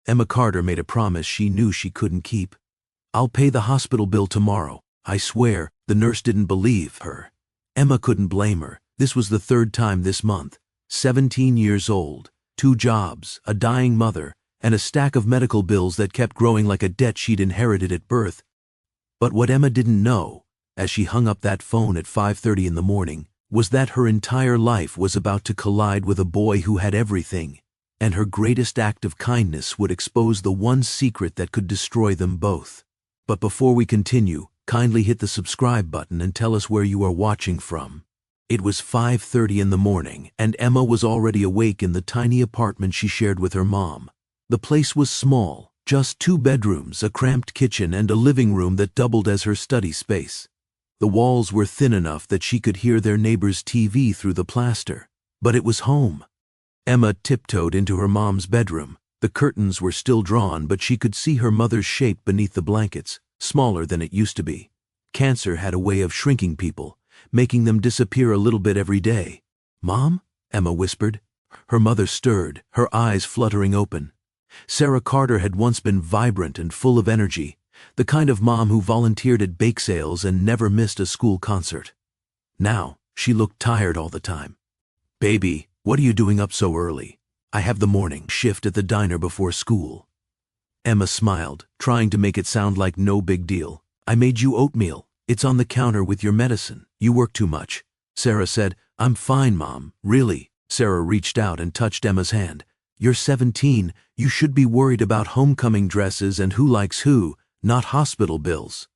Emma Carter made a promise she knew she couldn't keep. "I'll pay the hospital bill tomorrow, I swear." The nurse didn't believe her. Emma couldn't blame her. This was the third time this month. 17 years old, 2 jobs, a dying mother, and a stack of medical bills that kept growing like a debt she'd inherited at birth. But what Emma didn't know, as she hung up that phone at 5:30 in the morning, was that her entire life was about to collide with a boy who had everything, and her greatest act of kindness would expose the one secret that could destroy them both. But before we continue, kindly hit the subscribe button and tell us where you are watching from. It was 5:30 in the morning, and Emma was already awake in the tiny apartment she shared with her mom. The place was small, just 2 bedrooms, a cramped kitchen, and a living room that doubled as her study space. The walls were thin enough that she could hear their neighbor's TV through the plaster, but it was home. Emma tiptoed into her mom's bedroom. The curtains were still drawn, but she could see her mother's shape beneath the blankets, smaller than it used to be. Cancer had a way of shrinking people, making them disappear a little bit every day. "Mom?" Emma whispered. Her mother stirred, her eyes fluttering open. Sarah Carter had once been vibrant and full of energy, the kind of mom who volunteered at bake sales and never missed a school concert. Now, she looked tired all the time. "Baby, what are you doing up so early? I have the morning shift at the diner before school." Emma smiled, trying to make it sound like no big deal. "I made you oatmeal. It's on the counter with your medicine. You work too much." Sarah said, "I'm fine, Mom, really." Sarah reached out and touched Emma's hand. "You're 17. You should be worried about homecoming dresses and who likes who, not hospital bills."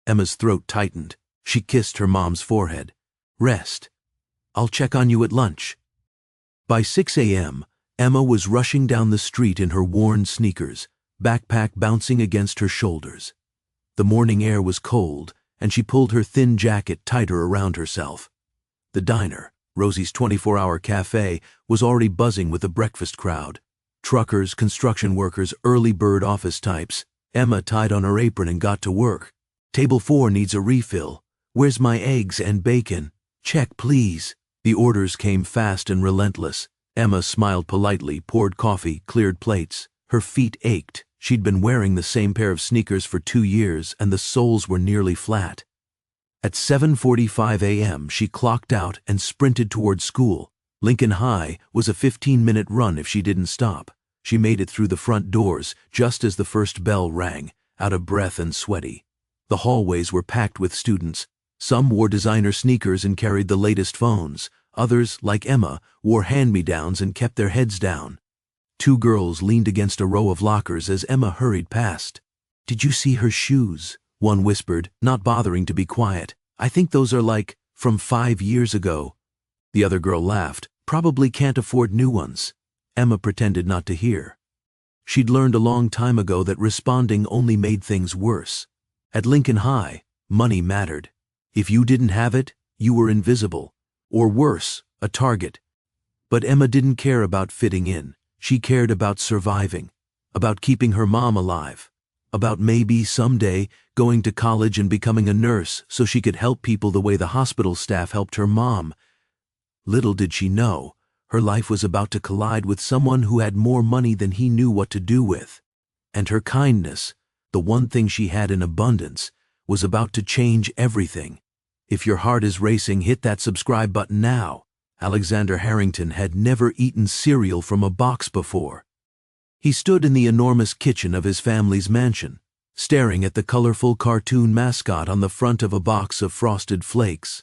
Emma's throat tightened. She kissed her mom's forehead. "Rest. I'll check on you at lunch." By 6 a.m., Emma was rushing down the street in her worn sneakers, backpack bouncing against her shoulders. The morning air was cold, and she pulled her thin jacket tighter around herself. The diner, Rosie's 24-hour cafe, was already buzzing with the breakfast crowd. Truckers, construction workers, early bird office types. Emma tied on her apron and got to work. "Table 4 needs a refill. Where's my eggs and bacon? Check, please." The orders came fast and relentless. Emma smiled politely, poured coffee, cleared plates. Her feet ached. She'd been wearing the same pair of sneakers for 2 years, and the soles were nearly flat. At 7:45 a.m., she clocked out and sprinted toward school. Lincoln High was a 15-minute run if she didn't stop. She made it through the front doors just as the first bell rang, out of breath and sweaty. The hallways were packed with students. Some wore designer sneakers and carried the latest phones. Others, like Emma, wore hand-me-downs and kept their heads down. 2 girls leaned against a row of lockers as Emma hurried past. "Did you see her shoes?" one whispered, not bothering to be quiet. "I think those are like from 5 years ago." The other girl laughed. "Probably can't afford new ones." Emma pretended not to hear. She'd learned a long time ago that responding only made things worse. At Lincoln High, money mattered. If you didn't have it, you were invisible. Or worse, a target. But Emma didn't care about fitting in. She cared about surviving, about keeping her mom alive, about maybe someday going to college and becoming a nurse so she could help people the way the hospital staff helped her mom. Little did she know, her life was about to collide with someone who had more money than he knew what to do with. And her kindness, the one thing she had in abundance, was about to change everything. If your heart is racing, hit that subscribe button now. Alexander Harrington had never eaten cereal from a box before. He stood in the enormous kitchen of his family's mansion, staring at the colorful cartoon mascot on the front of a box of Frosted Flakes.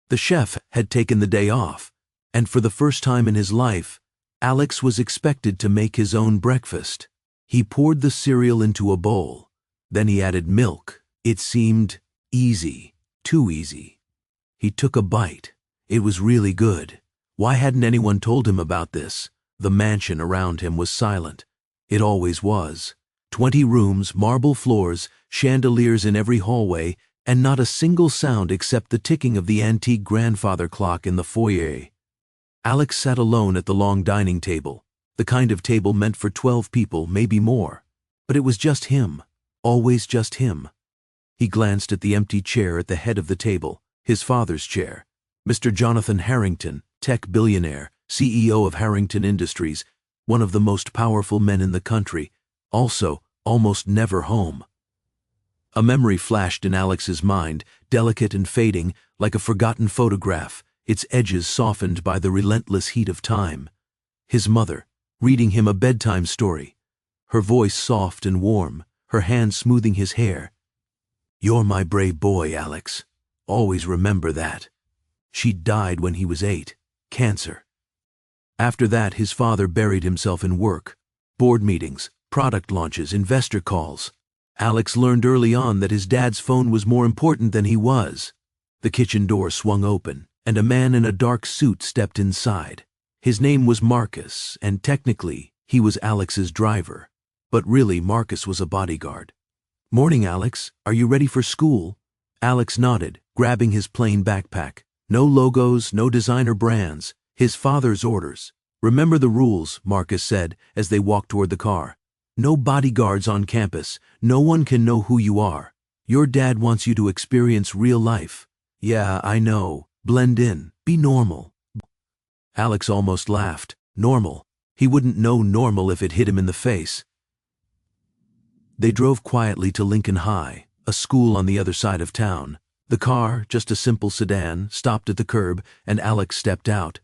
The chef had taken the day off, and for the first time in his life, Alex was expected to make his own breakfast. He poured the cereal into a bowl. Then he added milk. It seemed easy, too easy. He took a bite. It was really good. Why hadn't anyone told him about this? The mansion around him was silent. It always was. 20 rooms, marble floors, chandeliers in every hallway, and not a single sound except the ticking of the antique grandfather clock in the foyer. Alex sat alone at the long dining table, the kind of table meant for 12 people, maybe more. But it was just him, always just him. He glanced at the empty chair at the head of the table, his father's chair. Mr. Jonathan Harrington, tech billionaire, CEO of Harrington Industries, one of the most powerful men in the country, Also, almost never home. A memory flashed in Alex's mind, delicate and fading, like a forgotten photograph, its edges softened by the relentless heat of time. His mother, reading him a bedtime story, her voice soft and warm, her hand smoothing his hair. "You're my brave boy, Alex. Always remember that." She died when he was 8, cancer. After that, his father buried himself in work, board meetings, product launches, investor calls. Alex learned early on that his dad's phone was more important than he was. The kitchen door swung open, and a man in a dark suit stepped inside. His name was Marcus, and technically, he was Alex's driver. But really, Marcus was a bodyguard. "Morning, Alex. Are you ready for school?" Alex nodded, grabbing his plain backpack. No logos, no designer brands. His father's orders. "Remember the rules," Marcus said as they walked toward the car. "No bodyguards on campus. No one can know who you are. Your dad wants you to experience real life." "Yeah, I know. Blend in. Be normal." Alex almost laughed. Normal. He wouldn't know normal if it hit him in the face. They drove quietly to Lincoln High, a school on the other side of town. The car, just a simple sedan, stopped at the curb, and Alex stepped out.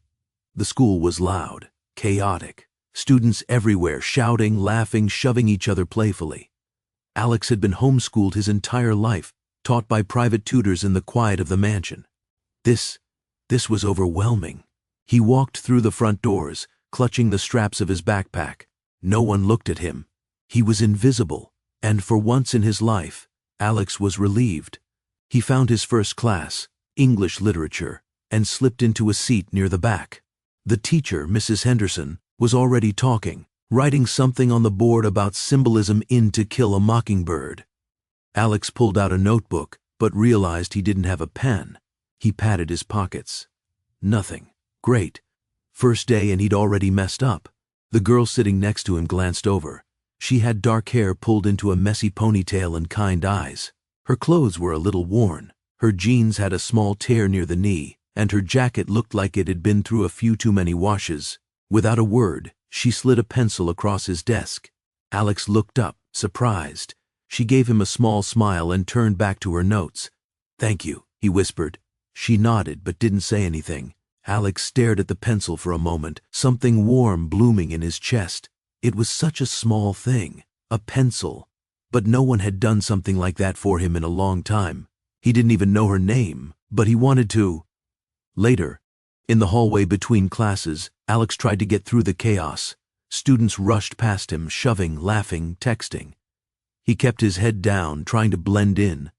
The school was loud, chaotic. Students everywhere, shouting, laughing, shoving each other playfully. Alex had been homeschooled his entire life, taught by private tutors in the quiet of the mansion. This was overwhelming. He walked through the front doors, clutching the straps of his backpack. No one looked at him. He was invisible, and for once in his life, Alex was relieved. He found his first class, English literature, and slipped into a seat near the back. The teacher, Mrs. Henderson, was already talking, writing something on the board about symbolism in To Kill a Mockingbird. Alex pulled out a notebook, but realized he didn't have a pen. He patted his pockets. Nothing. Great. First day and he'd already messed up. The girl sitting next to him glanced over. She had dark hair pulled into a messy ponytail and kind eyes. Her clothes were a little worn. Her jeans had a small tear near the knee, and her jacket looked like it had been through a few too many washes. Without a word, she slid a pencil across his desk. Alex looked up, surprised. She gave him a small smile and turned back to her notes. "Thank you," he whispered. She nodded but didn't say anything. Alex stared at the pencil for a moment, something warm blooming in his chest. It was such a small thing, a pencil. But no one had done something like that for him in a long time. He didn't even know her name, but he wanted to. Later, in the hallway between classes, Alex tried to get through the chaos. Students rushed past him, shoving, laughing, texting. He kept his head down, trying to blend in.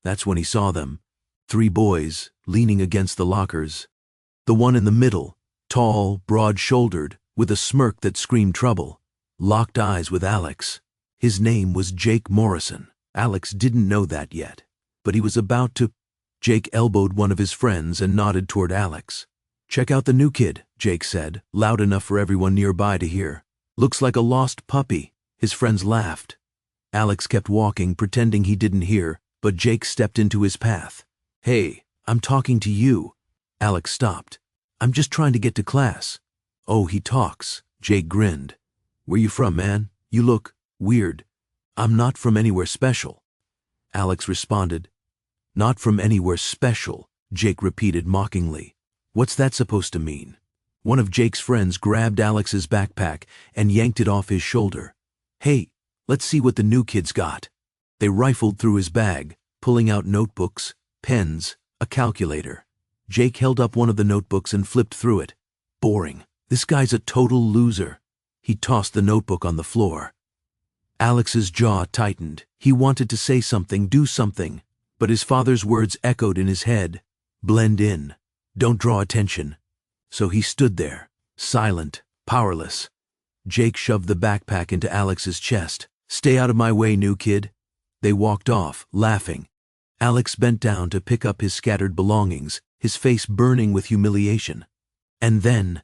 That's when he saw them. 3 boys, leaning against the lockers. The one in the middle, tall, broad-shouldered, with a smirk that screamed trouble, locked eyes with Alex. His name was Jake Morrison. Alex didn't know that yet, but he was about to. Jake elbowed one of his friends and nodded toward Alex. "Check out the new kid," Jake said, loud enough for everyone nearby to hear. "Looks like a lost puppy." His friends laughed. Alex kept walking, pretending he didn't hear, but Jake stepped into his path. "Hey, I'm talking to you." Alex stopped. "I'm just trying to get to class." "Oh, he talks." Jake grinned. "Where you from, man? You look weird." "I'm not from anywhere special." Alex responded. "Not from anywhere special," Jake repeated mockingly. "What's that supposed to mean?" One of Jake's friends grabbed Alex's backpack and yanked it off his shoulder. "Hey, let's see what the new kid's got." They rifled through his bag, pulling out notebooks, pens, a calculator. Jake held up one of the notebooks and flipped through it. "Boring. This guy's a total loser." He tossed the notebook on the floor. Alex's jaw tightened. He wanted to say something, do something, but his father's words echoed in his head. "Blend in. Don't draw attention." So he stood there, silent, powerless. Jake shoved the backpack into Alex's chest. "Stay out of my way, new kid." They walked off, laughing. Alex bent down to pick up his scattered belongings, his face burning with humiliation. And then,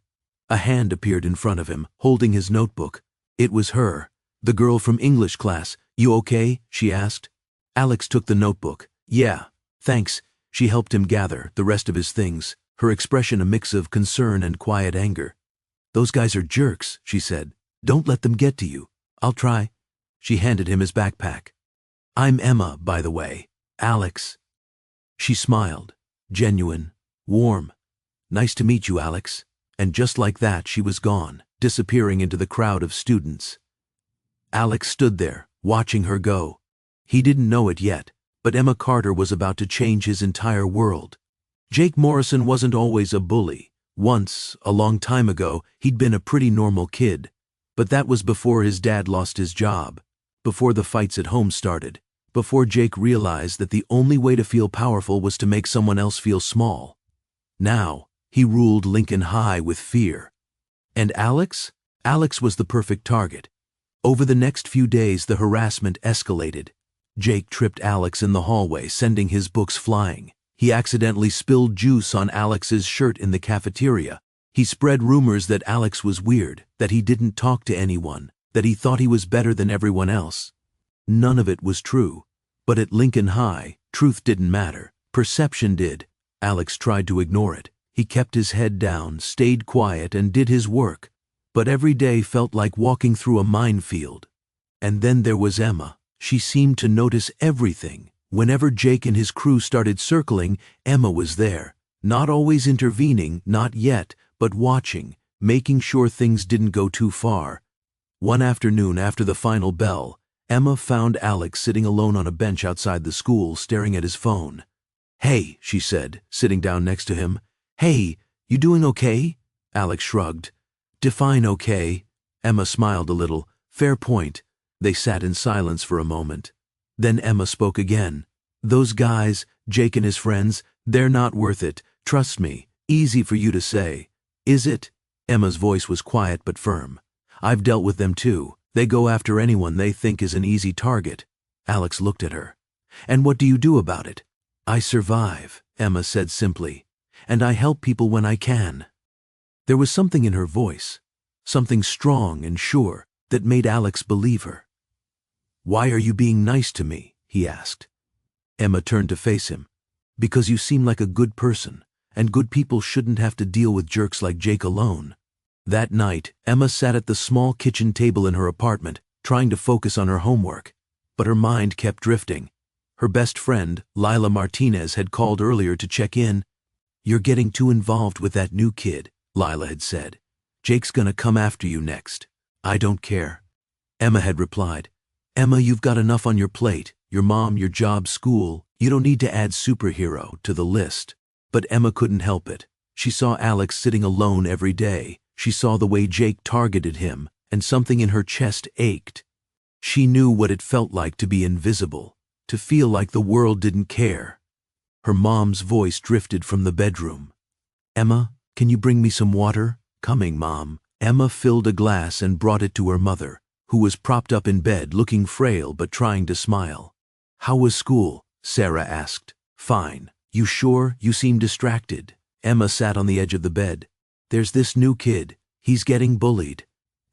a hand appeared in front of him, holding his notebook. It was her, the girl from English class. "You okay?" she asked. Alex took the notebook. "Yeah, thanks." She helped him gather the rest of his things, her expression a mix of concern and quiet anger. "Those guys are jerks," she said. "Don't let them get to you." "I'll try." She handed him his backpack. "I'm Emma, by the way. Alex." She smiled, genuine, warm. "Nice to meet you, Alex." And just like that, she was gone, disappearing into the crowd of students. Alex stood there, watching her go. He didn't know it yet, but Emma Carter was about to change his entire world. Jake Morrison wasn't always a bully. Once, a long time ago, he'd been a pretty normal kid. But that was before his dad lost his job, before the fights at home started, before Jake realized that the only way to feel powerful was to make someone else feel small. Now, he ruled Lincoln High with fear. And Alex? Alex was the perfect target. Over the next few days, the harassment escalated. Jake tripped Alex in the hallway, sending his books flying. He accidentally spilled juice on Alex's shirt in the cafeteria. He spread rumors that Alex was weird, that he didn't talk to anyone, that he thought he was better than everyone else. None of it was true. But at Lincoln High, truth didn't matter. Perception did. Alex tried to ignore it. He kept his head down, stayed quiet, and did his work. But every day felt like walking through a minefield. And then there was Emma. She seemed to notice everything. Whenever Jake and his crew started circling, Emma was there. Not always intervening, not yet, but watching, making sure things didn't go too far. One afternoon after the final bell, Emma found Alex sitting alone on a bench outside the school, staring at his phone. "Hey," she said, sitting down next to him. "Hey, you doing okay?" Alex shrugged. "Define okay." Emma smiled a little. "Fair point." They sat in silence for a moment. Then Emma spoke again. "Those guys, Jake and his friends, they're not worth it. Trust me. Easy for you to say. Is it?" Emma's voice was quiet but firm. "I've dealt with them too. They go after anyone they think is an easy target." Alex looked at her. "And what do you do about it?" "I survive," Emma said simply. "And I help people when I can." There was something in her voice, something strong and sure, that made Alex believe her. "Why are you being nice to me?" he asked. Emma turned to face him. "Because you seem like a good person, and good people shouldn't have to deal with jerks like Jake alone." That night, Emma sat at the small kitchen table in her apartment, trying to focus on her homework. But her mind kept drifting. Her best friend, Lila Martinez, had called earlier to check in. "You're getting too involved with that new kid," Lila had said. "Jake's gonna come after you next." "I don't care." Emma had replied. "Emma, you've got enough on your plate. Your mom, your job, school. You don't need to add superhero to the list." But Emma couldn't help it. She saw Alex sitting alone every day. She saw the way Jake targeted him, and something in her chest ached. She knew what it felt like to be invisible, to feel like the world didn't care. Her mom's voice drifted from the bedroom. "Emma, can you bring me some water?" "Coming, Mom." Emma filled a glass and brought it to her mother, who was propped up in bed, looking frail but trying to smile. "How was school?" Sarah asked. "Fine." "You sure? You seem distracted." Emma sat on the edge of the bed. "There's this new kid. He's getting bullied.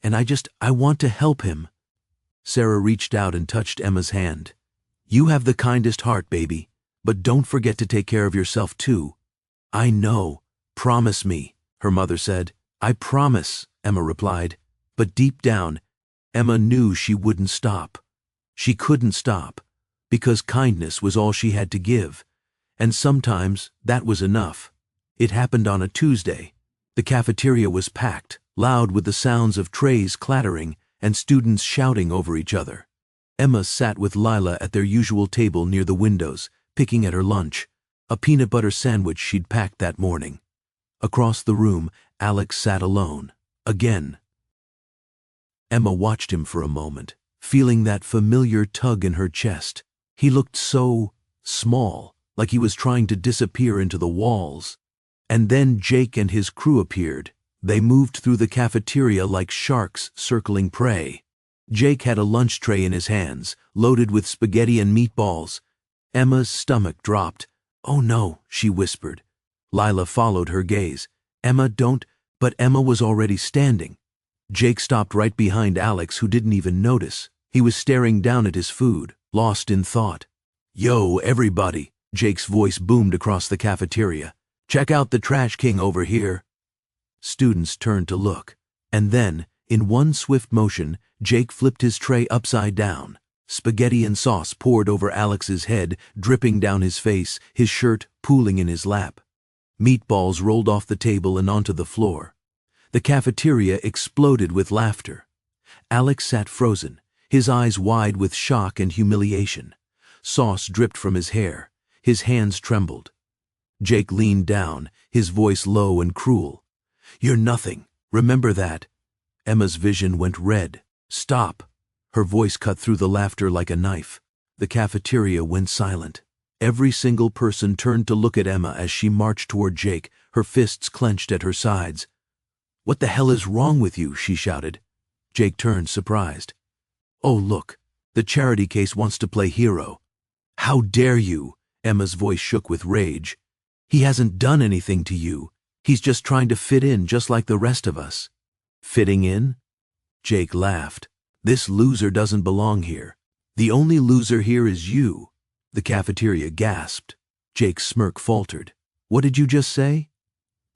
And I want to help him." Sarah reached out and touched Emma's hand. "You have the kindest heart, baby. But don't forget to take care of yourself too." "I know. Promise me," her mother said. "I promise," Emma replied. But deep down, Emma knew she wouldn't stop. She couldn't stop, because kindness was all she had to give. And sometimes that was enough. It happened on a Tuesday. The cafeteria was packed, loud with the sounds of trays clattering and students shouting over each other. Emma sat with Lila at their usual table near the windows, picking at her lunch, a peanut butter sandwich she'd packed that morning. Across the room, Alex sat alone, again. Emma watched him for a moment, feeling that familiar tug in her chest. He looked so small, like he was trying to disappear into the walls. And then Jake and his crew appeared. They moved through the cafeteria like sharks circling prey. Jake had a lunch tray in his hands, loaded with spaghetti and meatballs. Emma's stomach dropped. "Oh no," she whispered. Lila followed her gaze. "Emma, don't..." But Emma was already standing. Jake stopped right behind Alex, who didn't even notice. He was staring down at his food, lost in thought. "Yo, everybody," Jake's voice boomed across the cafeteria. "Check out the trash king over here." Students turned to look. And then, In one swift motion, Jake flipped his tray upside down. Spaghetti and sauce poured over Alex's head, dripping down his face, his shirt pooling in his lap. Meatballs rolled off the table and onto the floor. The cafeteria exploded with laughter. Alex sat frozen, his eyes wide with shock and humiliation. Sauce dripped from his hair. His hands trembled. Jake leaned down, his voice low and cruel. "You're nothing. Remember that." Emma's vision went red. "Stop." Her voice cut through the laughter like a knife. The cafeteria went silent. Every single person turned to look at Emma as she marched toward Jake, her fists clenched at her sides. "What the hell is wrong with you?" she shouted. Jake turned, surprised. "Oh, look, the charity case wants to play hero." "How dare you?" Emma's voice shook with rage. "He hasn't done anything to you. He's just trying to fit in just like the rest of us." "Fitting in?" Jake laughed. "This loser doesn't belong here. The only loser here is you." The cafeteria gasped. Jake's smirk faltered. "What did you just say?"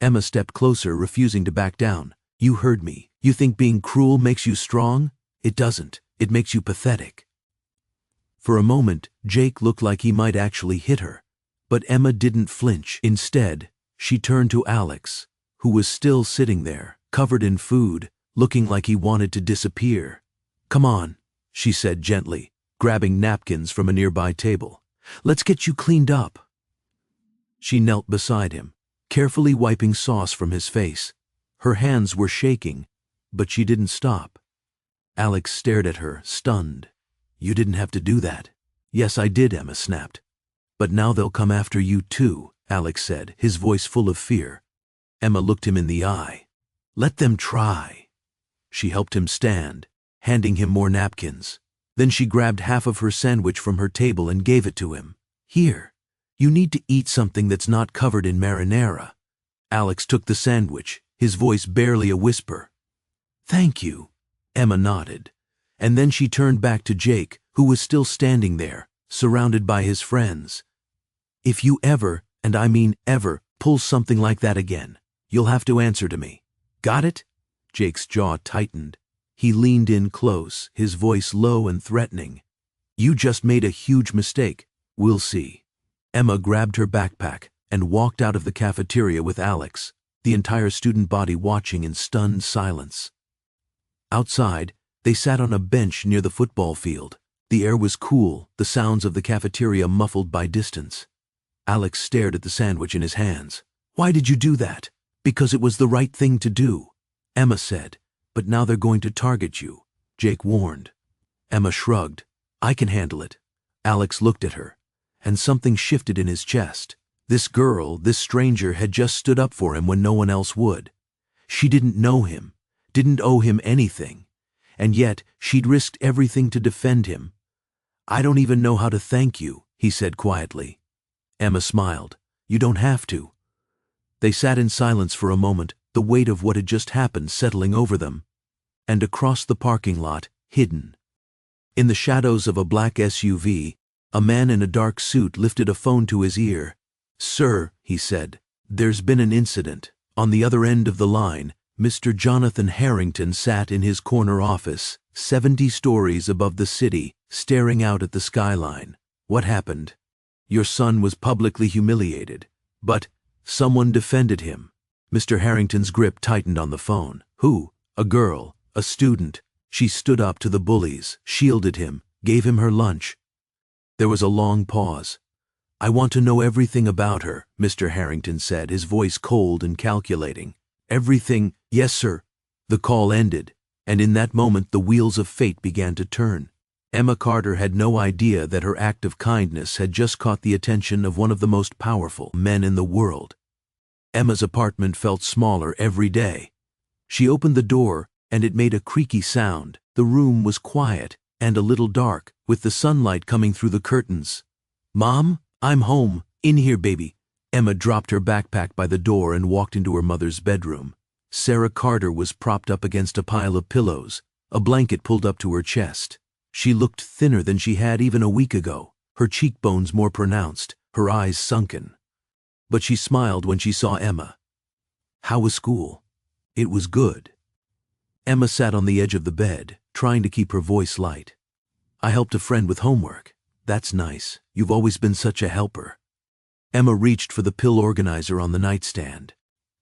Emma stepped closer, refusing to back down. "You heard me. You think being cruel makes you strong? It doesn't. It makes you pathetic." For a moment, Jake looked like he might actually hit her. But Emma didn't flinch. Instead, she turned to Alex, who was still sitting there, covered in food, looking like he wanted to disappear. "Come on," she said gently, grabbing napkins from a nearby table. "Let's get you cleaned up." She knelt beside him, carefully wiping sauce from his face. Her hands were shaking, but she didn't stop. Alex stared at her, stunned. "You didn't have to do that." "Yes, I did," Emma snapped. "But now they'll come after you too," Alex said, his voice full of fear. Emma looked him in the eye. "Let them try." She helped him stand, handing him more napkins. Then she grabbed half of her sandwich from her table and gave it to him. "Here, you need to eat something that's not covered in marinara." Alex took the sandwich, his voice barely a whisper. "Thank you." Emma nodded. And then she turned back to Jake, who was still standing there, surrounded by his friends. "If you ever, and I mean ever, pull something like that again, you'll have to answer to me. Got it?" Jake's jaw tightened. He leaned in close, his voice low and threatening. "You just made a huge mistake. We'll see." Emma grabbed her backpack and walked out of the cafeteria with Alex, the entire student body watching in stunned silence. Outside, they sat on a bench near the football field. The air was cool, the sounds of the cafeteria muffled by distance. Alex stared at the sandwich in his hands. "Why did you do that?" "Because it was the right thing to do," Emma said. "But now they're going to target you," Jake warned. Emma shrugged. "I can handle it." Alex looked at her, and something shifted in his chest. This girl, this stranger, had just stood up for him when no one else would. She didn't know him, didn't owe him anything, and yet she'd risked everything to defend him. "I don't even know how to thank you," he said quietly. Emma smiled. "You don't have to." They sat in silence for a moment, the weight of what had just happened settling over them. And across the parking lot, hidden, in the shadows of a black SUV, a man in a dark suit lifted a phone to his ear. "Sir," he said, "there's been an incident." On the other end of the line, Mr. Jonathan Harrington sat in his corner office, 70 stories above the city, staring out at the skyline. "What happened?" "Your son was publicly humiliated, but someone defended him." Mr. Harrington's grip tightened on the phone. "Who?" "A girl, a student. She stood up to the bullies, shielded him, gave him her lunch." There was a long pause. "I want to know everything about her," Mr. Harrington said, his voice cold and calculating. "Everything." "Yes, sir." The call ended, and in that moment the wheels of fate began to turn. Emma Carter had no idea that her act of kindness had just caught the attention of one of the most powerful men in the world. Emma's apartment felt smaller every day. She opened the door, and it made a creaky sound. The room was quiet and a little dark, with the sunlight coming through the curtains. "Mom, I'm home. In here, baby." Emma dropped her backpack by the door and walked into her mother's bedroom. Sarah Carter was propped up against a pile of pillows, a blanket pulled up to her chest. She looked thinner than she had even a week ago, her cheekbones more pronounced, her eyes sunken. But she smiled when she saw Emma. "How was school?" "It was good." Emma sat on the edge of the bed, trying to keep her voice light. I helped a friend with homework. That's nice. You've always been such a helper. Emma reached for the pill organizer on the nightstand.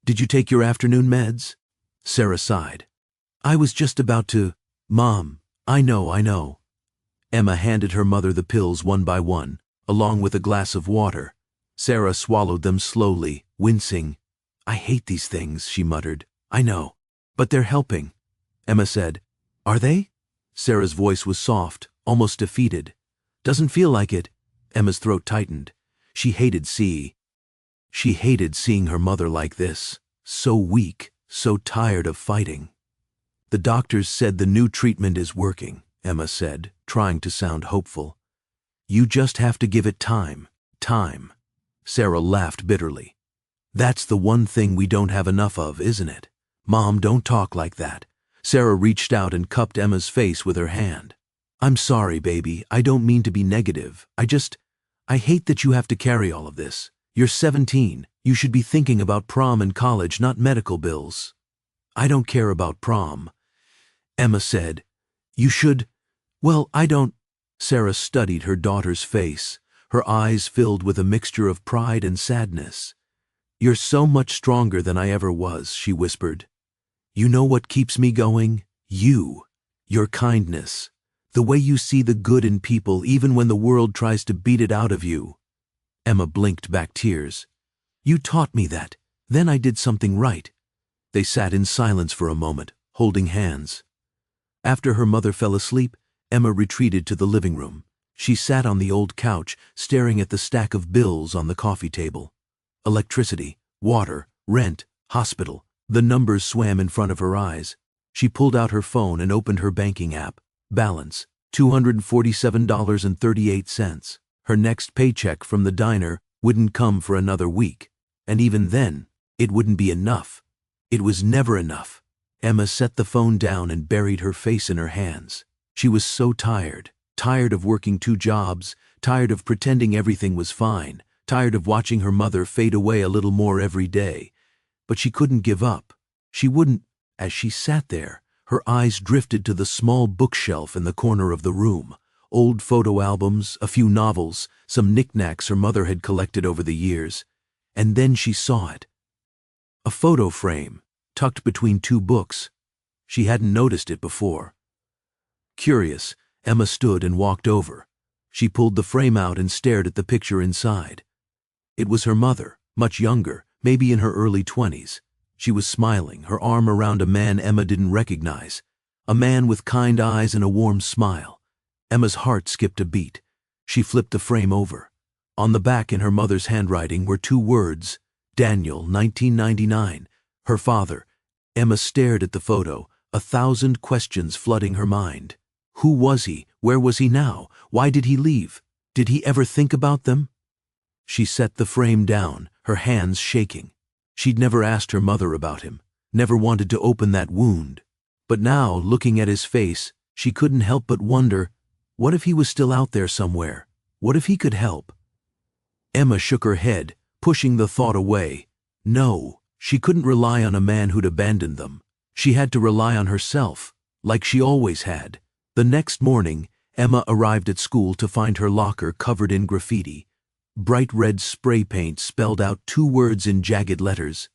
Did you take your afternoon meds? Sarah sighed. I was just about to. Mom, I know. Emma handed her mother the pills one by one, along with a glass of water. Sarah swallowed them slowly, wincing. I hate these things, she muttered. I know. But they're helping. Emma said, Are they? Sarah's voice was soft, almost defeated. Doesn't feel like it. Emma's throat tightened. She hated seeing her mother like this, so weak, so tired of fighting. The doctors said the new treatment is working, Emma said, trying to sound hopeful. You just have to give it time. Sarah laughed bitterly. That's the one thing we don't have enough of, isn't it? Mom, don't talk like that. Sarah reached out and cupped Emma's face with her hand. I'm sorry, baby. I don't mean to be negative. I hate that you have to carry all of this. You're 17. You should be thinking about prom and college, not medical bills. I don't care about prom. Emma said, You should. Well, I don't. Sarah studied her daughter's face, her eyes filled with a mixture of pride and sadness. You're so much stronger than I ever was, she whispered. You know what keeps me going? Your kindness. The way you see the good in people even when the world tries to beat it out of you. Emma blinked back tears. You taught me that. Then I did something right. They sat in silence for a moment, holding hands. After her mother fell asleep, Emma retreated to the living room. She sat on the old couch, staring at the stack of bills on the coffee table. Electricity, water, rent, hospital. The numbers swam in front of her eyes. She pulled out her phone and opened her banking app. Balance, $247.38. Her next paycheck from the diner wouldn't come for another week. And even then, it wouldn't be enough. It was never enough. Emma set the phone down and buried her face in her hands. She was so tired of working 2 jobs, tired of pretending everything was fine, tired of watching her mother fade away a little more every day. But she couldn't give up. She wouldn't. As she sat there, her eyes drifted to the small bookshelf in the corner of the room. Old photo albums, a few novels, some knickknacks her mother had collected over the years. And then she saw it. A photo frame, tucked between 2 books. She hadn't noticed it before. Curious, Emma stood and walked over. She pulled the frame out and stared at the picture inside. It was her mother, much younger, maybe in her early 20s. She was smiling, her arm around a man Emma didn't recognize. A man with kind eyes and a warm smile. Emma's heart skipped a beat. She flipped the frame over. On the back in her mother's handwriting were 2 words, Daniel, 1999. Her father. Emma stared at the photo, 1,000 questions flooding her mind. Who was he? Where was he now? Why did he leave? Did he ever think about them? She set the frame down, her hands shaking. She'd never asked her mother about him, never wanted to open that wound. But now, looking at his face, she couldn't help but wonder, what if he was still out there somewhere? What if he could help? Emma shook her head, pushing the thought away. No, she couldn't rely on a man who'd abandoned them. She had to rely on herself, like she always had. The next morning, Emma arrived at school to find her locker covered in graffiti. Bright red spray paint spelled out 2 words in jagged letters.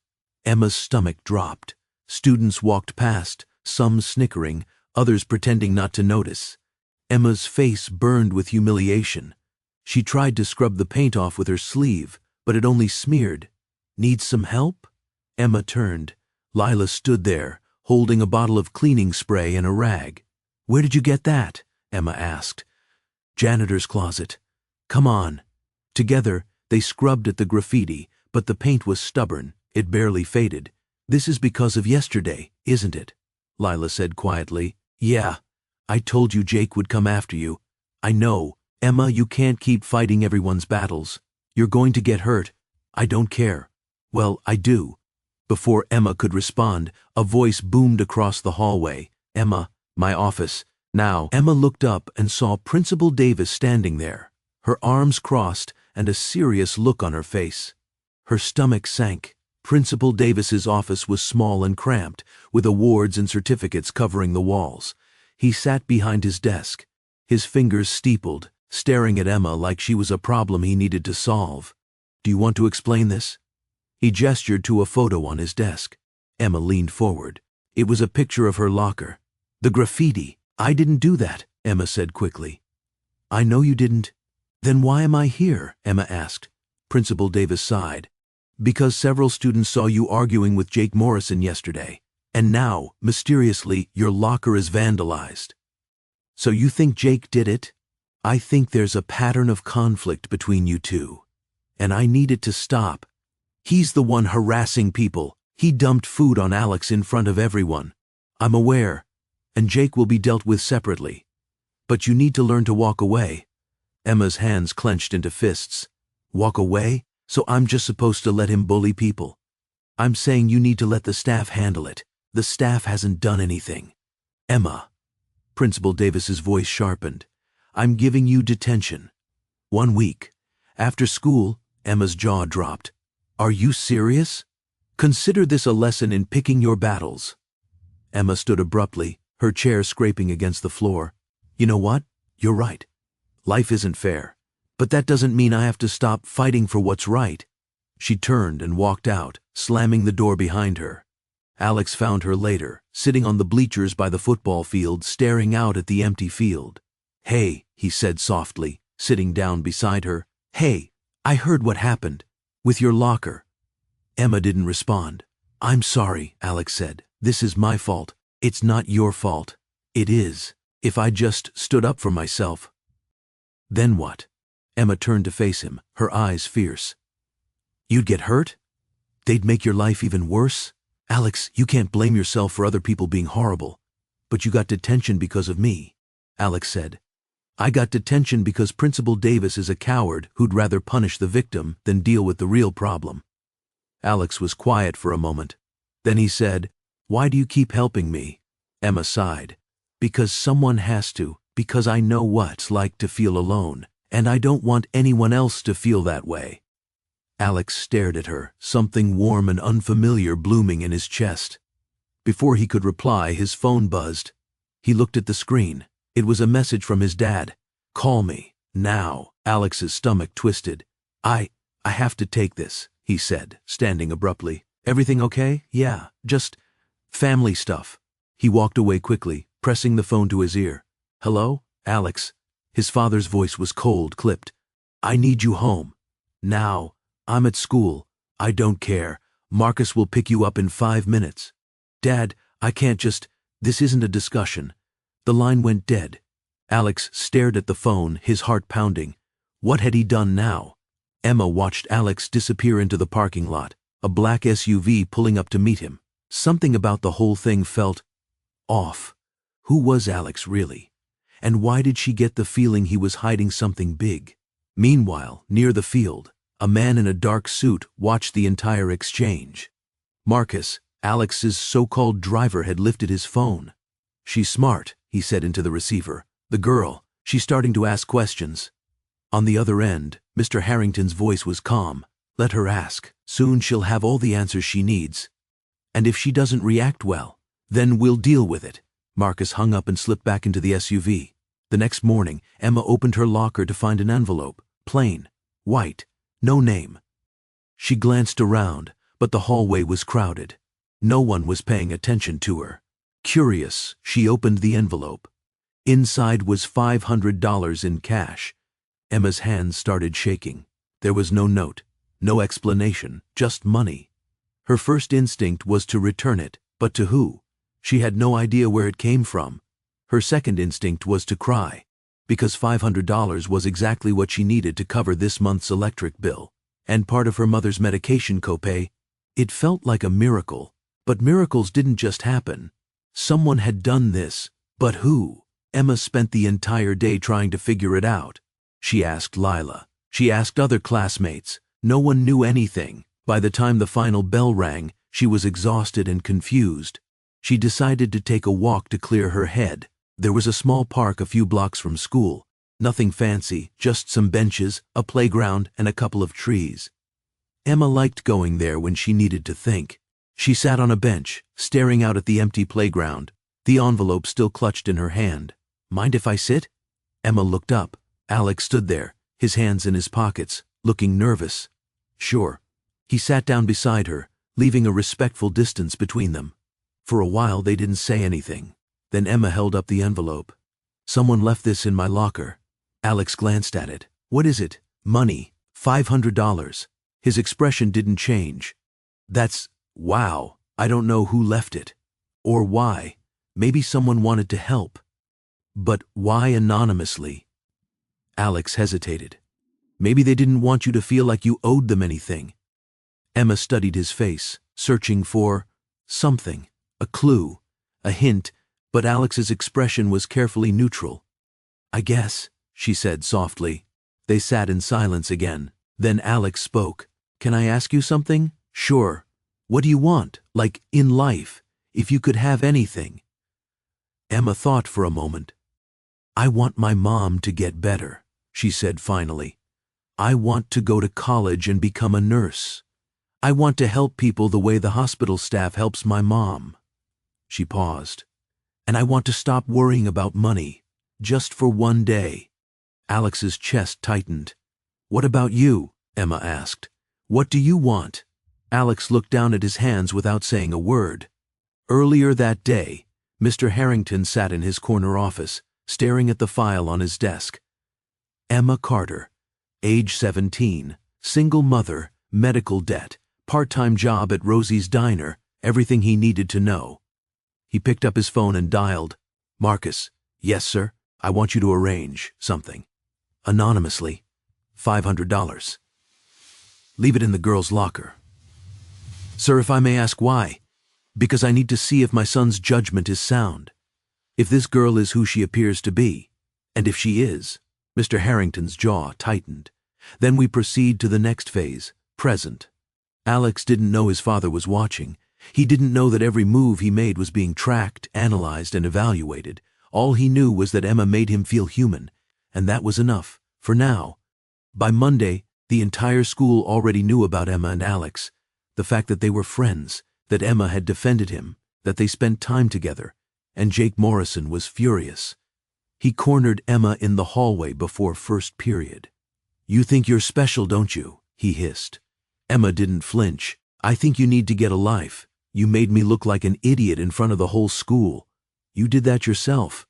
Emma's stomach dropped. Students walked past, some snickering, others pretending not to notice. Emma's face burned with humiliation. She tried to scrub the paint off with her sleeve, but it only smeared. Need some help? Emma turned. Lila stood there, holding a bottle of cleaning spray and a rag. Where did you get that? Emma asked. Janitor's closet. Come on. Together, they scrubbed at the graffiti, but the paint was stubborn. It barely faded. This is because of yesterday, isn't it? Lila said quietly. Yeah. I told you Jake would come after you. I know. Emma, you can't keep fighting everyone's battles. You're going to get hurt. I don't care. Well, I do. Before Emma could respond, a voice boomed across the hallway. Emma, my office. Now, Emma looked up and saw Principal Davis standing there, her arms crossed and a serious look on her face. Her stomach sank. Principal Davis's office was small and cramped, with awards and certificates covering the walls. He sat behind his desk, his fingers steepled, staring at Emma like she was a problem he needed to solve. "Do you want to explain this?" He gestured to a photo on his desk. Emma leaned forward. It was a picture of her locker. "The graffiti. I didn't do that," Emma said quickly. "I know you didn't." "Then why am I here?" Emma asked. Principal Davis sighed. "Because several students saw you arguing with Jake Morrison yesterday, and now, mysteriously, your locker is vandalized." "So you think Jake did it?" "I think there's a pattern of conflict between you two, and I need it to stop. He's the one harassing people. He dumped food on Alex in front of everyone. I'm aware, and Jake will be dealt with separately. But you need to learn to walk away." Emma's hands clenched into fists. "Walk away? So I'm just supposed to let him bully people?" "I'm saying you need to let the staff handle it. The staff hasn't done anything." "Emma." Principal Davis's voice sharpened. "I'm giving you detention. 1 week. After school." Emma's jaw dropped. "Are you serious? Consider this a lesson in picking your battles." Emma stood abruptly, her chair scraping against the floor. "You know what? You're right. Life isn't fair. But that doesn't mean I have to stop fighting for what's right." She turned and walked out, slamming the door behind her. Alex found her later, sitting on the bleachers by the football field, staring out at the empty field. "Hey," he said softly, sitting down beside her. "Hey, I heard what happened. With your locker." Emma didn't respond. "I'm sorry," Alex said. "This is my fault." "It's not your fault." "It is. If I just stood up for myself." "Then what?" Emma turned to face him, her eyes fierce. "You'd get hurt? They'd make your life even worse? Alex, you can't blame yourself for other people being horrible. But you got detention because of me," Alex said. "I got detention because Principal Davis is a coward who'd rather punish the victim than deal with the real problem." Alex was quiet for a moment. Then he said, "Why do you keep helping me?" Emma sighed. "Because someone has to, because I know what it's like to feel alone, and I don't want anyone else to feel that way." Alex stared at her, something warm and unfamiliar blooming in his chest. Before he could reply, his phone buzzed. He looked at the screen. It was a message from his dad. "Call me, now." Alex's stomach twisted. I have to take this," he said, standing abruptly. "Everything okay?" "Yeah, just family stuff." He walked away quickly, pressing the phone to his ear. "Hello, Alex?" His father's voice was cold, clipped. "I need you home. Now. I'm at school. I don't care. Marcus will pick you up in 5 minutes." "Dad, I can't just. This isn't a discussion." The line went dead. Alex stared at the phone, his heart pounding. What had he done now? Emma watched Alex disappear into the parking lot, a black SUV pulling up to meet him. Something about the whole thing felt off. Who was Alex really? And why did she get the feeling he was hiding something big? Meanwhile, near the field, a man in a dark suit watched the entire exchange. Marcus, Alex's so-called driver, had lifted his phone. "She's smart," he said into the receiver. "The girl, she's starting to ask questions." On the other end, Mr. Harrington's voice was calm. "Let her ask. Soon she'll have all the answers she needs. And if she doesn't react well, then we'll deal with it." Marcus hung up and slipped back into the SUV. The next morning, Emma opened her locker to find an envelope. Plain. White. No name. She glanced around, but the hallway was crowded. No one was paying attention to her. Curious, she opened the envelope. Inside was $500 in cash. Emma's hands started shaking. There was no note, no explanation, just money. Her first instinct was to return it, but to who? She had no idea where it came from. Her second instinct was to cry, because $500 was exactly what she needed to cover this month's electric bill, and part of her mother's medication copay. It felt like a miracle, but miracles didn't just happen. Someone had done this, but who? Emma spent the entire day trying to figure it out. She asked Lila. She asked other classmates. No one knew anything. By the time the final bell rang, she was exhausted and confused. She decided to take a walk to clear her head. There was a small park a few blocks from school. Nothing fancy, just some benches, a playground, and a couple of trees. Emma liked going there when she needed to think. She sat on a bench, staring out at the empty playground, the envelope still clutched in her hand. "Mind if I sit?" Emma looked up. Alex stood there, his hands in his pockets, looking nervous. "Sure." He sat down beside her, leaving a respectful distance between them. For a while they didn't say anything. Then Emma held up the envelope. "Someone left this in my locker." Alex glanced at it. "What is it?" "Money. $500. His expression didn't change. Wow, I don't know who left it. Or why. Maybe someone wanted to help. But why anonymously? Alex hesitated. Maybe they didn't want you to feel like you owed them anything. Emma studied his face, searching for something, a clue, a hint, but Alex's expression was carefully neutral. "I guess," she said softly. They sat in silence again. Then Alex spoke. "Can I ask you something?" "Sure. What do you want, like, in life, if you could have anything?" Emma thought for a moment. "I want my mom to get better," she said finally. "I want to go to college and become a nurse. I want to help people the way the hospital staff helps my mom." She paused. "And I want to stop worrying about money, just for one day." Alex's chest tightened. "What about you?" Emma asked. "What do you want?" Alex looked down at his hands without saying a word. Earlier that day, Mr. Harrington sat in his corner office, staring at the file on his desk. Emma Carter, age 17, single mother, medical debt, part-time job at Rosie's Diner, everything he needed to know. He picked up his phone and dialed. "Marcus." "Yes, sir. I want you to arrange something. Anonymously. $500. Leave it in the girl's locker." "Sir, if I may ask why?" "Because I need to see if my son's judgment is sound. If this girl is who she appears to be. And if she is." Mr. Harrington's jaw tightened. "Then we proceed to the next phase, present." Alex didn't know his father was watching. He didn't know that every move he made was being tracked, analyzed, and evaluated. All he knew was that Emma made him feel human, and that was enough, for now. By Monday, the entire school already knew about Emma and Alex, the fact that they were friends, that Emma had defended him, that they spent time together, and Jake Morrison was furious. He cornered Emma in the hallway before first period. "You think you're special, don't you?" he hissed. Emma didn't flinch. "I think you need to get a life. You made me look like an idiot in front of the whole school. You did that yourself."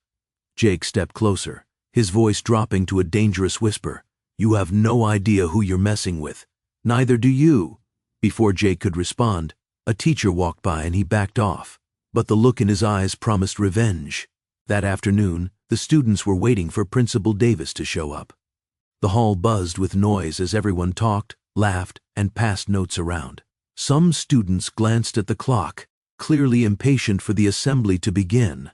Jake stepped closer, his voice dropping to a dangerous whisper. "You have no idea who you're messing with. Neither do you." Before Jake could respond, a teacher walked by and he backed off, but the look in his eyes promised revenge. That afternoon, the students were waiting for Principal Davis to show up. The hall buzzed with noise as everyone talked, laughed, and passed notes around. Some students glanced at the clock, clearly impatient for the assembly to begin.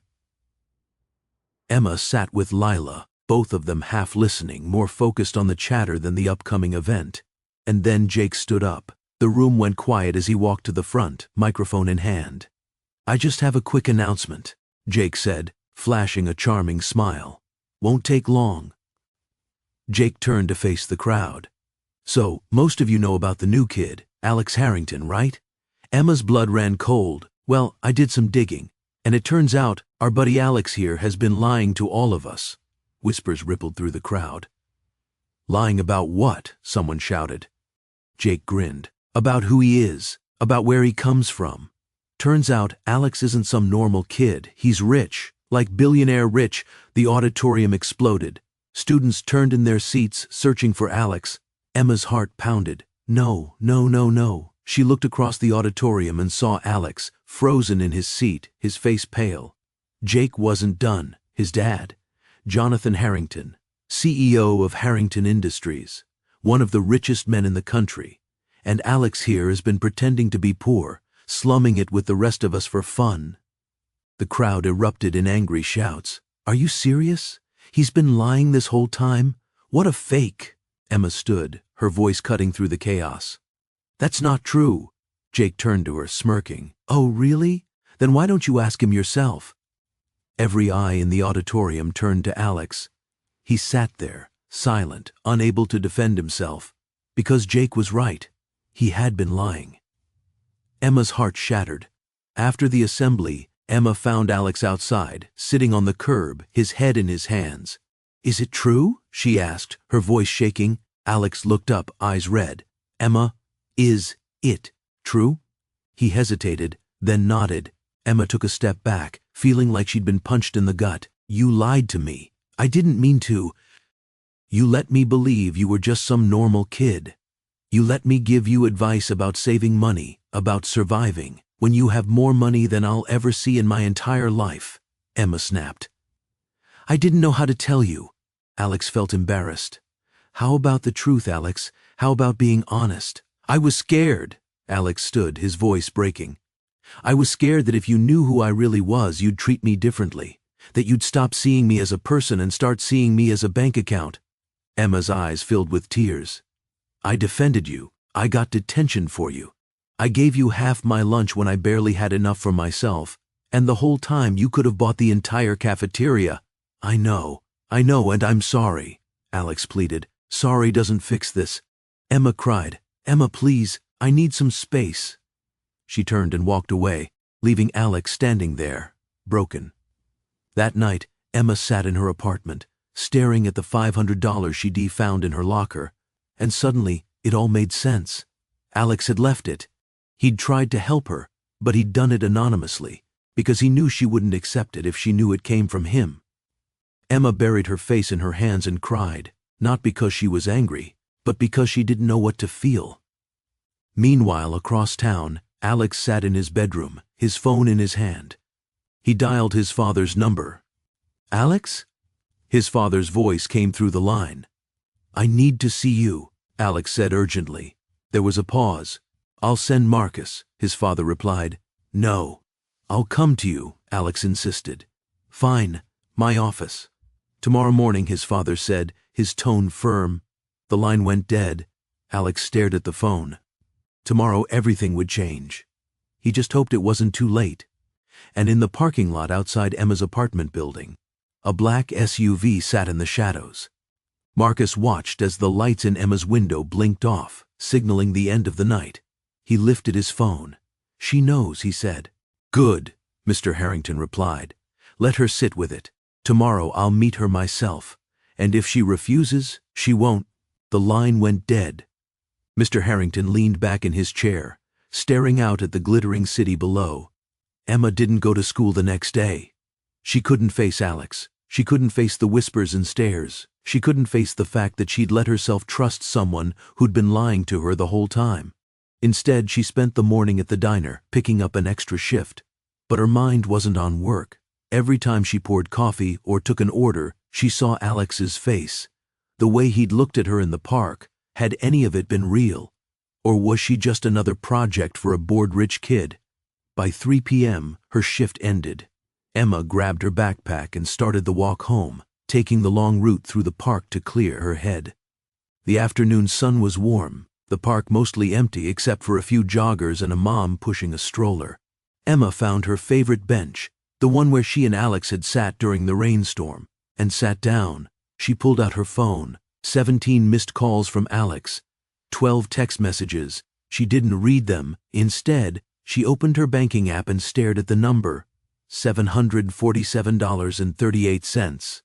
Emma sat with Lila, both of them half listening, more focused on the chatter than the upcoming event. And then Jake stood up. The room went quiet as he walked to the front, microphone in hand. "I just have a quick announcement," Jake said, flashing a charming smile. "Won't take long." Jake turned to face the crowd. "So, most of you know about the new kid, Alex Harrington, right?" Emma's blood ran cold. "Well, I did some digging, and it turns out our buddy Alex here has been lying to all of us." Whispers rippled through the crowd. "Lying about what?" someone shouted. Jake grinned. "About who he is, about where he comes from. Turns out Alex isn't some normal kid. He's rich, like billionaire rich." The auditorium exploded. Students turned in their seats, searching for Alex. Emma's heart pounded. No, no, no, no. She looked across the auditorium and saw Alex, frozen in his seat, his face pale. Jake wasn't done. His dad, Jonathan Harrington, CEO of Harrington Industries, one of the richest men in the country. And Alex here has been pretending to be poor, slumming it with the rest of us for fun. The crowd erupted in angry shouts. "Are you serious? He's been lying this whole time? What a fake!" Emma stood, her voice cutting through the chaos. "That's not true." Jake turned to her, smirking. "Oh, really? Then why don't you ask him yourself?" Every eye in the auditorium turned to Alex. He sat there, silent, unable to defend himself. Because Jake was right. He had been lying. Emma's heart shattered. After the assembly, Emma found Alex outside, sitting on the curb, his head in his hands. "Is it true?" she asked, her voice shaking. Alex looked up, eyes red. "Emma, is it true?" He hesitated, then nodded. Emma took a step back, feeling like she'd been punched in the gut. "You lied to me. I didn't mean to. You let me believe you were just some normal kid. You let me give you advice about saving money, about surviving, when you have more money than I'll ever see in my entire life," Emma snapped. "I didn't know how to tell you." Alex felt embarrassed. "How about the truth, Alex? How about being honest?" "I was scared." Alex stood, his voice breaking. "I was scared that if you knew who I really was, you'd treat me differently, that you'd stop seeing me as a person and start seeing me as a bank account." Emma's eyes filled with tears. "I defended you. I got detention for you. I gave you half my lunch when I barely had enough for myself, and the whole time you could have bought the entire cafeteria." I know, and I'm sorry," Alex pleaded. "Sorry doesn't fix this." Emma cried. "Emma, please, I need some space." She turned and walked away, leaving Alex standing there, broken. That night, Emma sat in her apartment, staring at the $500 she'd found in her locker, and suddenly it all made sense. Alex had left it. He'd tried to help her, but he'd done it anonymously, because he knew she wouldn't accept it if she knew it came from him. Emma buried her face in her hands and cried, not because she was angry, but because she didn't know what to feel. Meanwhile, across town, Alex sat in his bedroom, his phone in his hand. He dialed his father's number. "Alex?" His father's voice came through the line. "I need to see you," Alex said urgently. There was a pause. "I'll send Marcus," his father replied. "No. I'll come to you," Alex insisted. "Fine. My office." "Tomorrow morning," his father said, his tone firm. The line went dead. Alex stared at the phone. Tomorrow everything would change. He just hoped it wasn't too late. And in the parking lot outside Emma's apartment building, a black SUV sat in the shadows. Marcus watched as the lights in Emma's window blinked off, signaling the end of the night. He lifted his phone. "She knows," he said. "Good," Mr. Harrington replied. "Let her sit with it. Tomorrow I'll meet her myself. And if she refuses, she won't." The line went dead. Mr. Harrington leaned back in his chair, staring out at the glittering city below. Emma didn't go to school the next day. She couldn't face Alex. She couldn't face the whispers and stares. She couldn't face the fact that she'd let herself trust someone who'd been lying to her the whole time. Instead, she spent the morning at the diner, picking up an extra shift. But her mind wasn't on work. Every time she poured coffee or took an order, she saw Alex's face. The way he'd looked at her in the park, had any of it been real? Or was she just another project for a bored rich kid? By 3 p.m., her shift ended. Emma grabbed her backpack and started the walk home, taking the long route through the park to clear her head. The afternoon sun was warm, the park mostly empty except for a few joggers and a mom pushing a stroller. Emma found her favorite bench, the one where she and Alex had sat during the rainstorm, and sat down. She pulled out her phone. 17 missed calls from Alex. 12 text messages. She didn't read them. Instead, she opened her banking app and stared at the number. $747.38.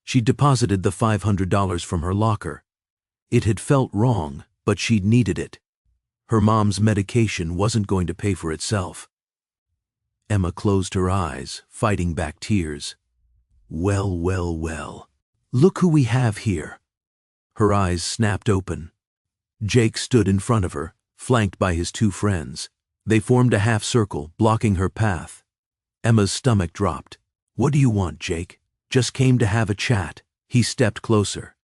She deposited the $500 from her locker. It had felt wrong, but she'd needed it. Her mom's medication wasn't going to pay for itself. Emma closed her eyes, fighting back tears. Well, well, well. Look who we have here. Her eyes snapped open. Jake stood in front of her, flanked by his 2 friends. They formed a half circle, blocking her path. Emma's stomach dropped. "What do you want, Jake?" "Just came to have a chat." He stepped closer.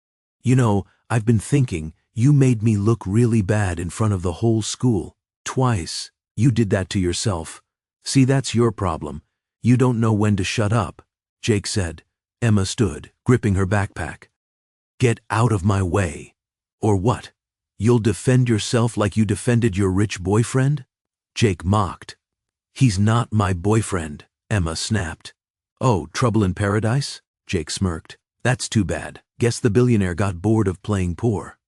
"You know, I've been thinking, you made me look really bad in front of the whole school. Twice. You did that to yourself. See, that's your problem. You don't know when to shut up," Jake said. Emma stood, gripping her backpack. "Get out of my way." "Or what? You'll defend yourself like you defended your rich boyfriend?" Jake mocked. "He's not my boyfriend," Emma snapped. "Oh, trouble in paradise?" Jake smirked. "That's too bad. Guess the billionaire got bored of playing poor."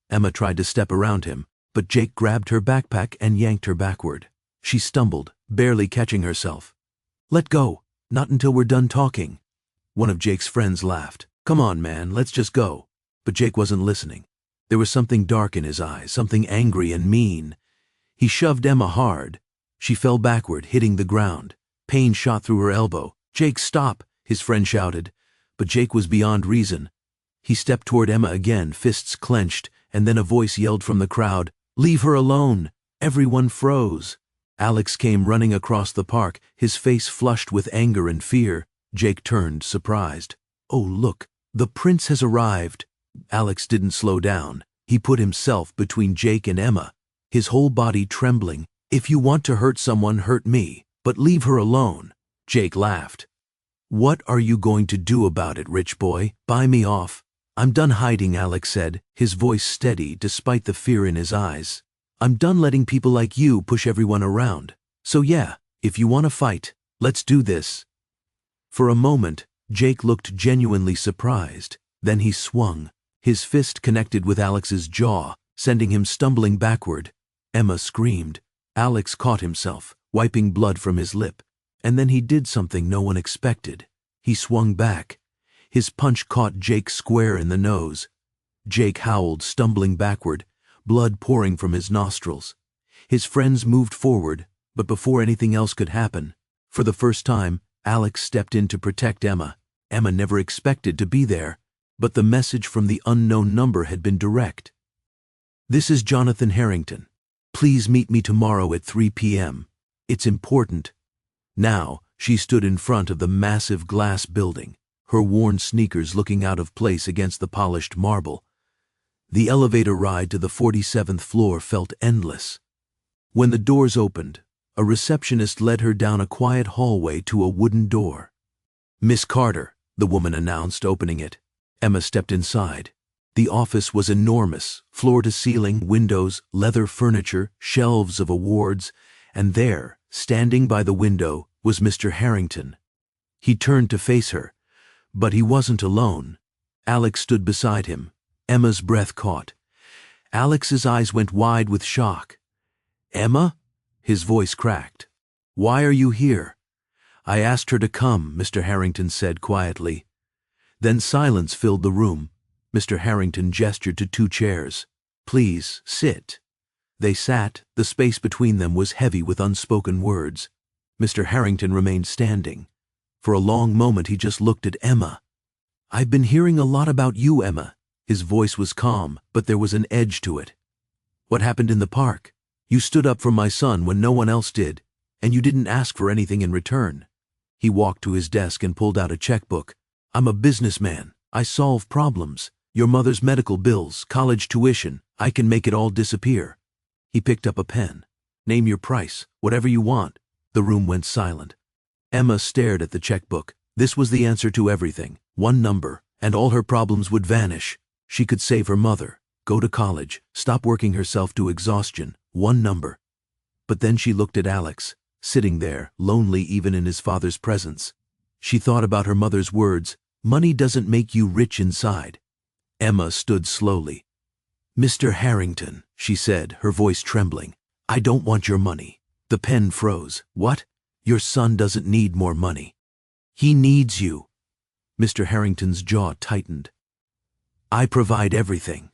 Emma tried to step around him, but Jake grabbed her backpack and yanked her backward. She stumbled, barely catching herself. "Let go. Not until we're done talking." One of Jake's friends laughed. "Come on, man, let's just go." But Jake wasn't listening. There was something dark in his eyes, something angry and mean. He shoved Emma hard. She fell backward, hitting the ground. Pain shot through her elbow. "Jake, stop!" his friend shouted. But Jake was beyond reason. He stepped toward Emma again, fists clenched, and then a voice yelled from the crowd, "Leave her alone!" Everyone froze. Alex came running across the park, his face flushed with anger and fear. Jake turned, surprised. "Oh, look, the prince has arrived." Alex didn't slow down. He put himself between Jake and Emma, his whole body trembling. "If you want to hurt someone, hurt me, but leave her alone." Jake laughed. "What are you going to do about it, rich boy? Buy me off?" "I'm done hiding," Alex said, his voice steady despite the fear in his eyes. "I'm done letting people like you push everyone around. So yeah, if you want to fight, let's do this." For a moment, Jake looked genuinely surprised. Then he swung. His fist connected with Alex's jaw, sending him stumbling backward. Emma screamed. Alex caught himself, wiping blood from his lip. And then he did something no one expected. He swung back. His punch caught Jake square in the nose. Jake howled, stumbling backward, blood pouring from his nostrils. His friends moved forward, but before anything else could happen, for the first time, Alex stepped in to protect Emma. Emma never expected to be there, but the message from the unknown number had been direct. "This is Jonathan Harrington. Please meet me tomorrow at 3 p.m. It's important." Now, she stood in front of the massive glass building, her worn sneakers looking out of place against the polished marble. The elevator ride to the 47th floor felt endless. When the doors opened, a receptionist led her down a quiet hallway to a wooden door. "Miss Carter," the woman announced, opening it. Emma stepped inside. The office was enormous, floor-to-ceiling, windows, leather furniture, shelves of awards, and there, standing by the window, was Mr. Harrington. He turned to face her, but he wasn't alone. Alex stood beside him. Emma's breath caught. Alex's eyes went wide with shock. "Emma?" His voice cracked. "Why are you here?" "I asked her to come," Mr. Harrington said quietly. Then silence filled the room. Mr. Harrington gestured to 2 chairs. "Please, sit." They sat. The space between them was heavy with unspoken words. Mr. Harrington remained standing. For a long moment he just looked at Emma. "I've been hearing a lot about you, Emma." His voice was calm, but there was an edge to it. "What happened in the park? You stood up for my son when no one else did, and you didn't ask for anything in return." He walked to his desk and pulled out a checkbook. "I'm a businessman. I solve problems. Your mother's medical bills, college tuition, I can make it all disappear." He picked up a pen. "Name your price, whatever you want." The room went silent. Emma stared at the checkbook. This was the answer to everything. One number, and all her problems would vanish. She could save her mother, go to college, stop working herself to exhaustion. One number. But then she looked at Alex, sitting there, lonely even in his father's presence. She thought about her mother's words, "Money doesn't make you rich inside." Emma stood slowly. "Mr. Harrington," she said, her voice trembling, "I don't want your money." The pen froze. "What? Your son doesn't need more money. He needs you." Mr. Harrington's jaw tightened. "I provide everything."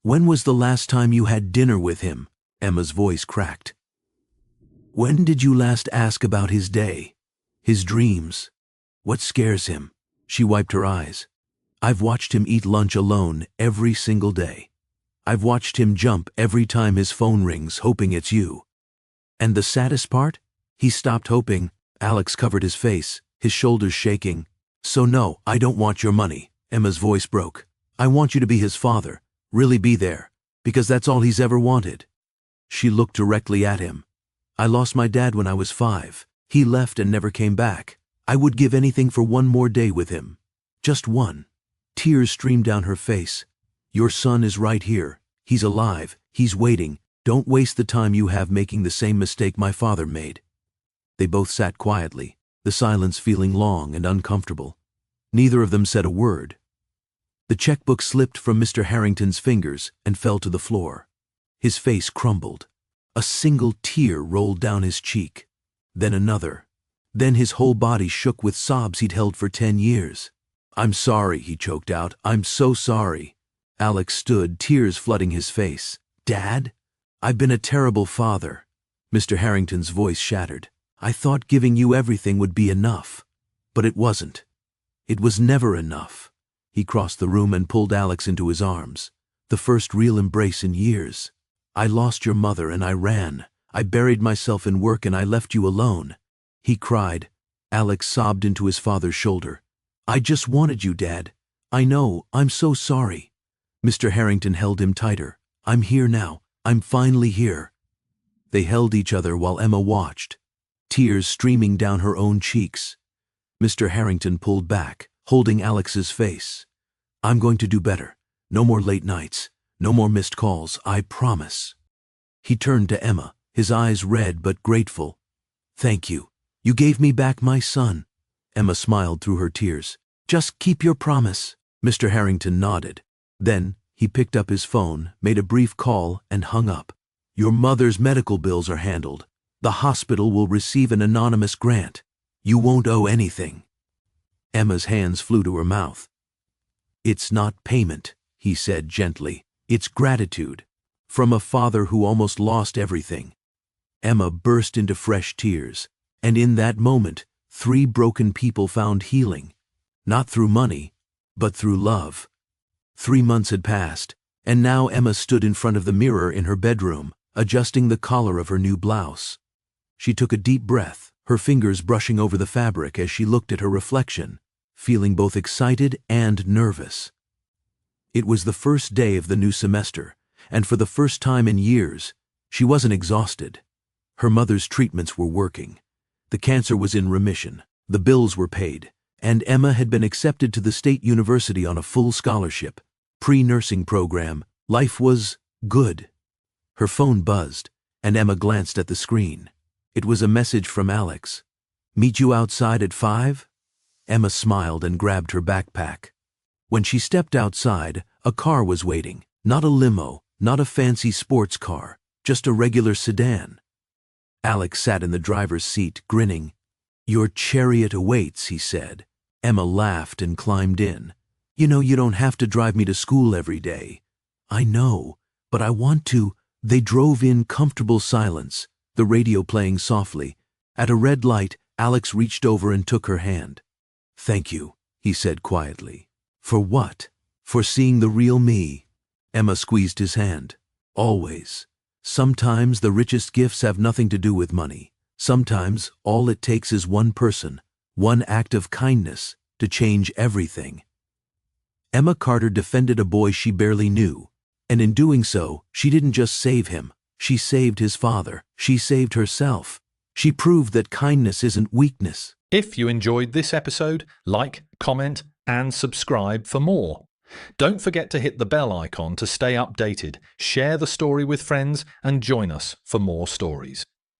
"When was the last time you had dinner with him?" Emma's voice cracked. "When did you last ask about his day? His dreams? What scares him?" She wiped her eyes. "I've watched him eat lunch alone every single day. I've watched him jump every time his phone rings, hoping it's you. And the saddest part? He stopped hoping." Alex covered his face, his shoulders shaking. "So no, I don't want your money." Emma's voice broke. "I want you to be his father, really be there, because that's all he's ever wanted." She looked directly at him. "I lost my dad when I was 5. He left and never came back. I would give anything for one more day with him. Just one." Tears streamed down her face. "Your son is right here. He's alive. He's waiting. Don't waste the time you have making the same mistake my father made." They both sat quietly, the silence feeling long and uncomfortable. Neither of them said a word. The checkbook slipped from Mr. Harrington's fingers and fell to the floor. His face crumbled. A single tear rolled down his cheek. Then another. Then his whole body shook with sobs he'd held for 10 years. "I'm sorry," he choked out. "I'm so sorry." Alex stood, tears flooding his face. "Dad? I've been a terrible father." Mr. Harrington's voice shattered. "I thought giving you everything would be enough. But it wasn't. It was never enough." He crossed the room and pulled Alex into his arms. The first real embrace in years. "I lost your mother and I ran. I buried myself in work and I left you alone." He cried. Alex sobbed into his father's shoulder. "I just wanted you, Dad. I know, I'm so sorry." Mr. Harrington held him tighter. "I'm here now. I'm finally here." They held each other while Emma watched, tears streaming down her own cheeks. Mr. Harrington pulled back, holding Alex's face. "I'm going to do better. No more late nights. No more missed calls. I promise." He turned to Emma, his eyes red but grateful. "Thank you. You gave me back my son." Emma smiled through her tears. "Just keep your promise." Mr. Harrington nodded. Then he picked up his phone, made a brief call, and hung up. "Your mother's medical bills are handled. The hospital will receive an anonymous grant. You won't owe anything." Emma's hands flew to her mouth. "It's not payment," he said gently. "It's gratitude. From a father who almost lost everything." Emma burst into fresh tears, and in that moment, 3 broken people found healing. Not through money, but through love. 3 months had passed, and now Emma stood in front of the mirror in her bedroom, adjusting the collar of her new blouse. She took a deep breath, her fingers brushing over the fabric as she looked at her reflection, feeling both excited and nervous. It was the first day of the new semester, and for the first time in years, she wasn't exhausted. Her mother's treatments were working. The cancer was in remission, the bills were paid, and Emma had been accepted to the state university on a full scholarship, pre-nursing program. Life was good. Her phone buzzed, and Emma glanced at the screen. It was a message from Alex. "Meet you outside at 5?" Emma smiled and grabbed her backpack. When she stepped outside, a car was waiting. Not a limo, not a fancy sports car, just a regular sedan. Alex sat in the driver's seat, grinning. "Your chariot awaits," he said. Emma laughed and climbed in. "You know you don't have to drive me to school every day." "I know, but I want to." They drove in comfortable silence, the radio playing softly. At a red light, Alex reached over and took her hand. "Thank you," he said quietly. "For what?" "For seeing the real me." Emma squeezed his hand. "Always. Sometimes the richest gifts have nothing to do with money. Sometimes all it takes is one person, one act of kindness, to change everything." Emma Carter defended a boy she barely knew, and in doing so, she didn't just save him. She saved his father. She saved herself. She proved that kindness isn't weakness. If you enjoyed this episode, like, comment, and subscribe for more. Don't forget to hit the bell icon to stay updated, share the story with friends, and join us for more stories.